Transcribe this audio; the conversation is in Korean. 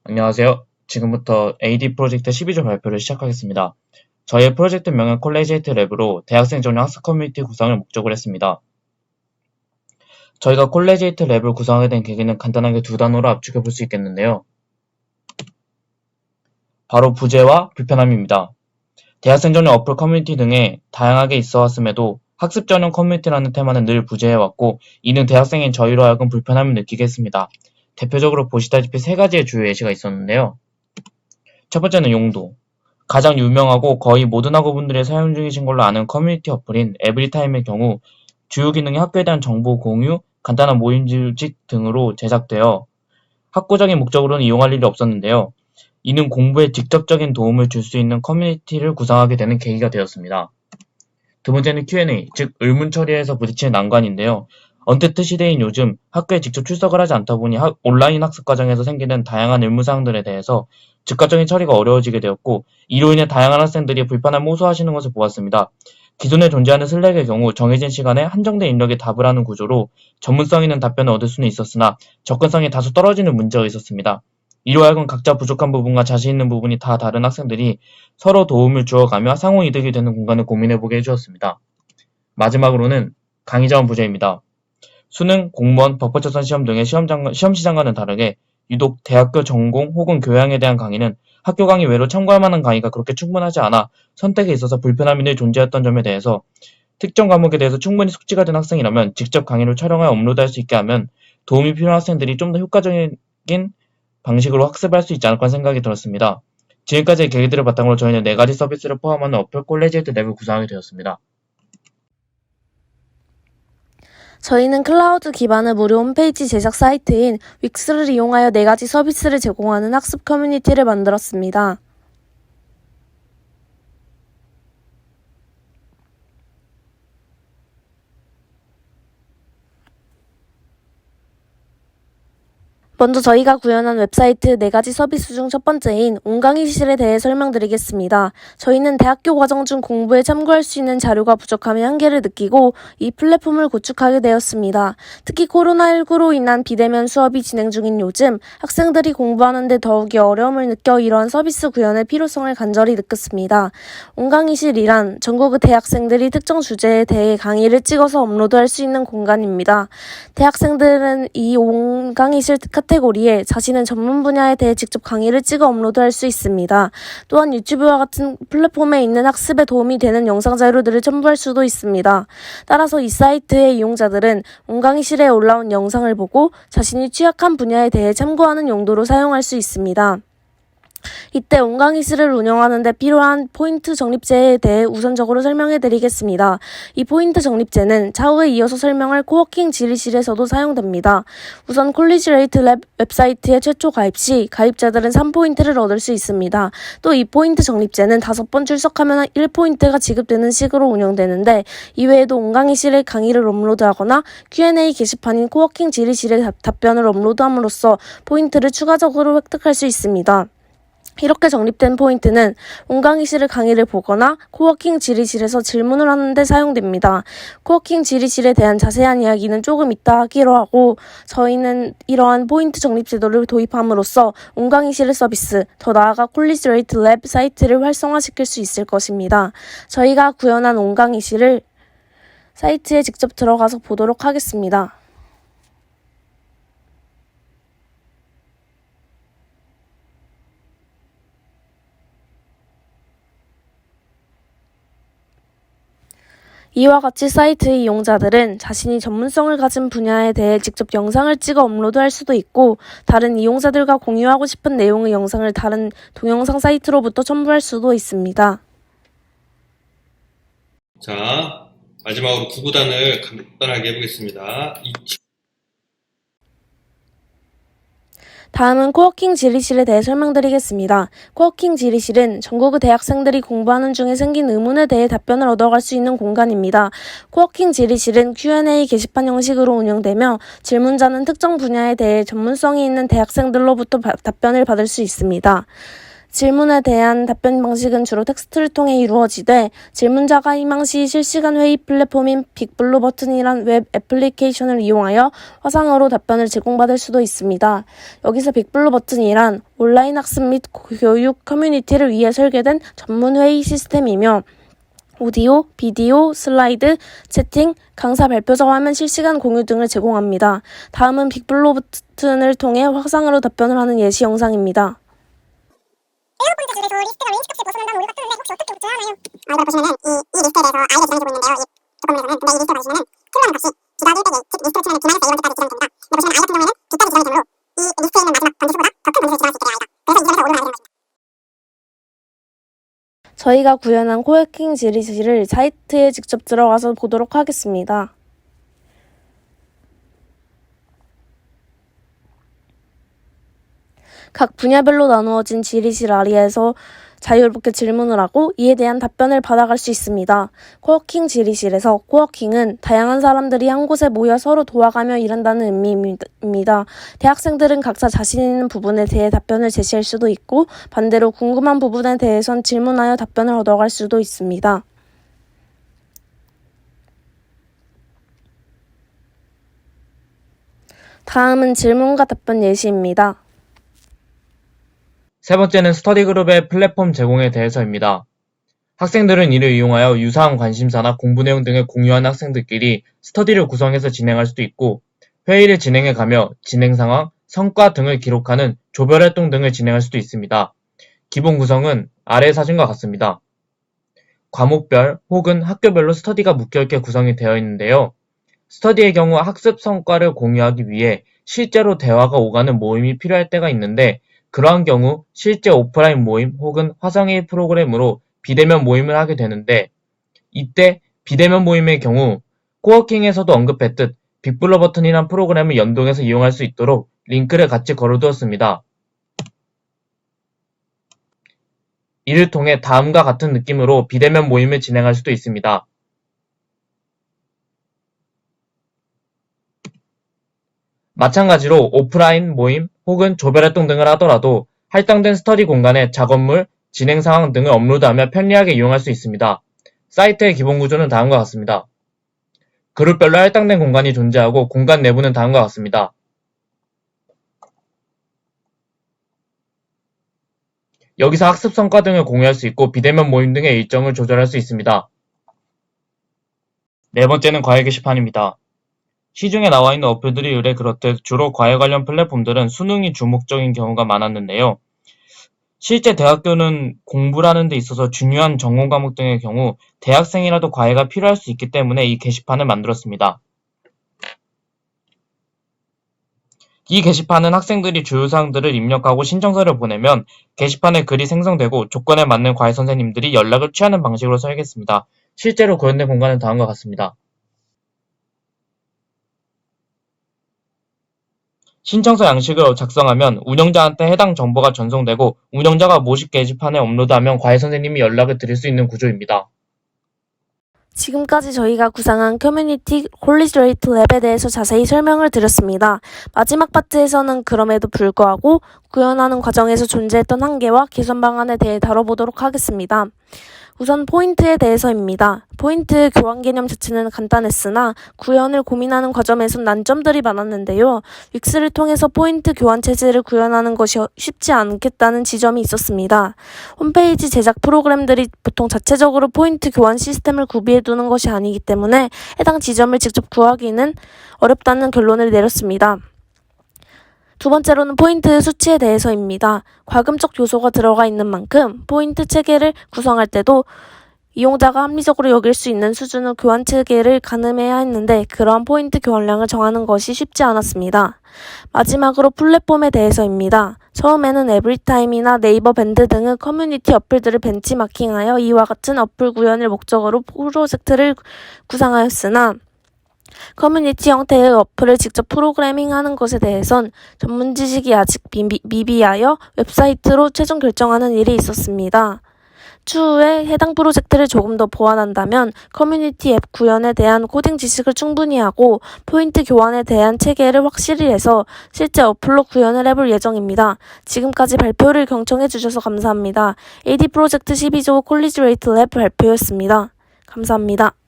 안녕하세요. 지금부터 AD 프로젝트 12조 발표를 시작하겠습니다. 저희의 프로젝트명은 콜레지에이트 랩으로 대학생 전용 학습 커뮤니티 구성을 목적으로 했습니다. 저희가 콜레지에이트 랩을 구성하게 된 계기는 간단하게 두 단어로 압축해 볼 수 있겠는데요. 바로 부재와 불편함입니다. 대학생 전용 어플 커뮤니티 등에 다양하게 있어 왔음에도 학습 전용 커뮤니티라는 테마는 늘 부재해왔고, 이는 대학생인 저희로 하여금 불편함을 느끼게 했습니다. 대표적으로 보시다시피 세 가지의 주요 예시가 있었는데요. 첫 번째는 용도. 가장 유명하고 거의 모든 학우분들이 사용 중이신 걸로 아는 커뮤니티 어플인 에브리타임의 경우 주요 기능이 학교에 대한 정보 공유, 간단한 모임 조직 등으로 제작되어 학구적인 목적으로는 이용할 일이 없었는데요. 이는 공부에 직접적인 도움을 줄 수 있는 커뮤니티를 구성하게 되는 계기가 되었습니다. 두 번째는 Q&A, 즉 의문 처리에서 부딪히는 난관인데요. 언택트 시대인 요즘 학교에 직접 출석을 하지 않다 보니 온라인 학습 과정에서 생기는 다양한 의무사항들에 대해서 즉각적인 처리가 어려워지게 되었고, 이로 인해 다양한 학생들이 불편함을 호소하시는 것을 보았습니다. 기존에 존재하는 슬랙의 경우 정해진 시간에 한정된 인력이 답을 하는 구조로 전문성 있는 답변을 얻을 수는 있었으나 접근성이 다소 떨어지는 문제가 있었습니다. 이로 하여금 각자 부족한 부분과 자신 있는 부분이 다 다른 학생들이 서로 도움을 주어가며 상호 이득이 되는 공간을 고민해보게 해주었습니다. 마지막으로는 강의 자원 부재입니다. 수능, 공무원, 법학자선 시험 등의 시험 시장과는 다르게 유독 대학교 전공 혹은 교양에 대한 강의는 학교 강의 외로 참고할 만한 강의가 그렇게 충분하지 않아 선택에 있어서 불편함이 늘 존재했던 점에 대해서 특정 과목에 대해서 충분히 숙지가 된 학생이라면 직접 강의를 촬영하여 업로드할 수 있게 하면 도움이 필요한 학생들이 좀 더 효과적인 방식으로 학습할 수 있지 않을까 생각이 들었습니다. 지금까지의 계기들을 바탕으로 저희는 4가지 서비스를 포함하는 어플 콜레지에이트 랩을 구성하게 되었습니다. 저희는 클라우드 기반의 무료 홈페이지 제작 사이트인 윅스를 이용하여 4가지 서비스를 제공하는 학습 커뮤니티를 만들었습니다. 먼저 저희가 구현한 웹사이트 4가지 서비스 중 첫 번째인 온강의실에 대해 설명드리겠습니다. 저희는 대학교 과정 중 공부에 참고할 수 있는 자료가 부족함의 한계를 느끼고 이 플랫폼을 구축하게 되었습니다. 특히 코로나19로 인한 비대면 수업이 진행 중인 요즘 학생들이 공부하는 데 더욱이 어려움을 느껴 이러한 서비스 구현의 필요성을 간절히 느꼈습니다. 온강의실이란 전국의 대학생들이 특정 주제에 대해 강의를 찍어서 업로드할 수 있는 공간입니다. 대학생들은 이 온강의실 카테고리에 자신의 전문 분야에 대해 직접 강의를 찍어 업로드할 수 있습니다. 또한 유튜브와 같은 플랫폼에 있는 학습에 도움이 되는 영상 자료들을 첨부할 수도 있습니다. 따라서 이 사이트의 이용자들은 온강의실에 올라온 영상을 보고 자신이 취약한 분야에 대해 참고하는 용도로 사용할 수 있습니다. 이때 온강의실을 운영하는 데 필요한 포인트 적립제에 대해 우선적으로 설명해 드리겠습니다. 이 포인트 적립제는 차후에 이어서 설명할 코워킹 지리실에서도 사용됩니다. 우선 콜리지레이트 랩 웹사이트에 최초 가입 시 가입자들은 3포인트를 얻을 수 있습니다. 또 이 포인트 적립제는 5번 출석하면 1포인트가 지급되는 식으로 운영되는데, 이외에도 온강의실에 강의를 업로드하거나 Q&A 게시판인 코워킹 지리실에 답변을 업로드함으로써 포인트를 추가적으로 획득할 수 있습니다. 이렇게 적립된 포인트는 온강의실의 강의를 보거나 코워킹 지리실에서 질문을 하는 데 사용됩니다. 코워킹 지리실에 대한 자세한 이야기는 조금 이따 하기로 하고, 저희는 이러한 포인트 적립 제도를 도입함으로써 온강의실의 서비스, 더 나아가 콜리지레이트 랩 사이트를 활성화시킬 수 있을 것입니다. 저희가 구현한 온강의실을 사이트에 직접 들어가서 보도록 하겠습니다. 이와 같이 사이트의 이용자들은 자신이 전문성을 가진 분야에 대해 직접 영상을 찍어 업로드할 수도 있고, 다른 이용자들과 공유하고 싶은 내용의 영상을 다른 동영상 사이트로부터 첨부할 수도 있습니다. 자, 마지막으로 구구단을 간단하게 해보겠습니다. 다음은 코워킹 지리실에 대해 설명드리겠습니다. 코워킹 지리실은 전국의 대학생들이 공부하는 중에 생긴 의문에 대해 답변을 얻어갈 수 있는 공간입니다. 코워킹 지리실은 Q&A 게시판 형식으로 운영되며 질문자는 특정 분야에 대해 전문성이 있는 대학생들로부터 답변을 받을 수 있습니다. 질문에 대한 답변 방식은 주로 텍스트를 통해 이루어지되 질문자가 희망 시 실시간 회의 플랫폼인 빅블루 버튼이란 웹 애플리케이션을 이용하여 화상으로 답변을 제공받을 수도 있습니다. 여기서 빅블루 버튼이란 온라인 학습 및 교육 커뮤니티를 위해 설계된 전문 회의 시스템이며 오디오, 비디오, 슬라이드, 채팅, 강사 발표자 화면 실시간 공유 등을 제공합니다. 다음은 빅블루 버튼을 통해 화상으로 답변을 하는 예시 영상입니다. 그래서 리스트가 왜 인식값을 벗어난다는 오류가 뜨는데 혹시 어떻게 고쳐야 하나요? 이걸 보시면은 이 리스트에 대해서 아이가 진행해주고 있는데요. 이 도커맨에서는. 근데 이 리스트를 보시면은 필요한 값이 기각 1빼기 즉 리스트를 치면 D-4 이런 데까지 지정이 됩니다. 근데 보시면 아이 같은 경우에는 D까지 지정이 되므로 이 리스트에 있는 마지막 번지수보다 더 큰 번지수를 지정할 수 있게 돼요, 아이가. 그래서 이 점에서 오류가 나게 되는 것입니다. 저희가 구현한 코워킹 지리시를 사이트에 직접 들어가서 보도록 하겠습니다. 각 분야별로 나누어진 지리실 아래에서 자유롭게 질문을 하고 이에 대한 답변을 받아갈 수 있습니다. 코워킹 지리실에서 코워킹은 다양한 사람들이 한 곳에 모여 서로 도와가며 일한다는 의미입니다. 대학생들은 각자 자신 있는 부분에 대해 답변을 제시할 수도 있고 반대로 궁금한 부분에 대해선 질문하여 답변을 얻어갈 수도 있습니다. 다음은 질문과 답변 예시입니다. 세 번째는 스터디 그룹의 플랫폼 제공에 대해서입니다. 학생들은 이를 이용하여 유사한 관심사나 공부 내용 등을 공유하는 학생들끼리 스터디를 구성해서 진행할 수도 있고 회의를 진행해가며 진행 상황, 성과 등을 기록하는 조별 활동 등을 진행할 수도 있습니다. 기본 구성은 아래 사진과 같습니다. 과목별 혹은 학교별로 스터디가 묶여있게 구성이 되어 있는데요. 스터디의 경우 학습 성과를 공유하기 위해 실제로 대화가 오가는 모임이 필요할 때가 있는데 그러한 경우 실제 오프라인 모임 혹은 화상회의 프로그램으로 비대면 모임을 하게 되는데 이때 비대면 모임의 경우 코워킹에서도 언급했듯 빅블루 버튼이란 프로그램을 연동해서 이용할 수 있도록 링크를 같이 걸어두었습니다. 이를 통해 다음과 같은 느낌으로 비대면 모임을 진행할 수도 있습니다. 마찬가지로 오프라인 모임 혹은 조별활동 등을 하더라도 할당된 스터디 공간에 작업물, 진행 상황 등을 업로드하며 편리하게 이용할 수 있습니다. 사이트의 기본 구조는 다음과 같습니다. 그룹별로 할당된 공간이 존재하고 공간 내부는 다음과 같습니다. 여기서 학습 성과 등을 공유할 수 있고 비대면 모임 등의 일정을 조절할 수 있습니다. 네 번째는 과외 게시판입니다. 시중에 나와 있는 어플들이 의뢰 그렇듯 주로 과외 관련 플랫폼들은 수능이 주목적인 경우가 많았는데요. 실제 대학교는 공부를 하는 데 있어서 중요한 전공 과목 등의 경우 대학생이라도 과외가 필요할 수 있기 때문에 이 게시판을 만들었습니다. 이 게시판은 학생들이 주요사항들을 입력하고 신청서를 보내면 게시판에 글이 생성되고 조건에 맞는 과외 선생님들이 연락을 취하는 방식으로 설계했습니다. 실제로 구현된 공간은 다음과 같습니다. 신청서 양식을 작성하면 운영자한테 해당 정보가 전송되고 운영자가 모집 게시판에 업로드하면 과외 선생님이 연락을 드릴 수 있는 구조입니다. 지금까지 저희가 구상한 커뮤니티 콜리지레이트 랩에 대해서 자세히 설명을 드렸습니다. 마지막 파트에서는 그럼에도 불구하고 구현하는 과정에서 존재했던 한계와 개선 방안에 대해 다뤄보도록 하겠습니다. 우선 포인트에 대해서입니다. 포인트 교환 개념 자체는 간단했으나 구현을 고민하는 과정에선 난점들이 많았는데요. 윅스를 통해서 포인트 교환 체제를 구현하는 것이 쉽지 않겠다는 지점이 있었습니다. 홈페이지 제작 프로그램들이 보통 자체적으로 포인트 교환 시스템을 구비해두는 것이 아니기 때문에 해당 지점을 직접 구하기는 어렵다는 결론을 내렸습니다. 두 번째로는 포인트 수치에 대해서입니다. 과금적 요소가 들어가 있는 만큼 포인트 체계를 구성할 때도 이용자가 합리적으로 여길 수 있는 수준의 교환 체계를 가늠해야 했는데 그러한 포인트 교환량을 정하는 것이 쉽지 않았습니다. 마지막으로 플랫폼에 대해서입니다. 처음에는 에브리타임이나 네이버 밴드 등의 커뮤니티 어플들을 벤치마킹하여 이와 같은 어플 구현을 목적으로 프로젝트를 구상하였으나 커뮤니티 형태의 어플을 직접 프로그래밍하는 것에 대해선 전문 지식이 아직 미비하여 웹사이트로 최종 결정하는 일이 있었습니다. 추후에 해당 프로젝트를 조금 더 보완한다면 커뮤니티 앱 구현에 대한 코딩 지식을 충분히 하고 포인트 교환에 대한 체계를 확실히 해서 실제 어플로 구현을 해볼 예정입니다. 지금까지 발표를 경청해주셔서 감사합니다. AD 프로젝트 12조 콜리지 레이트 랩 발표였습니다. 감사합니다.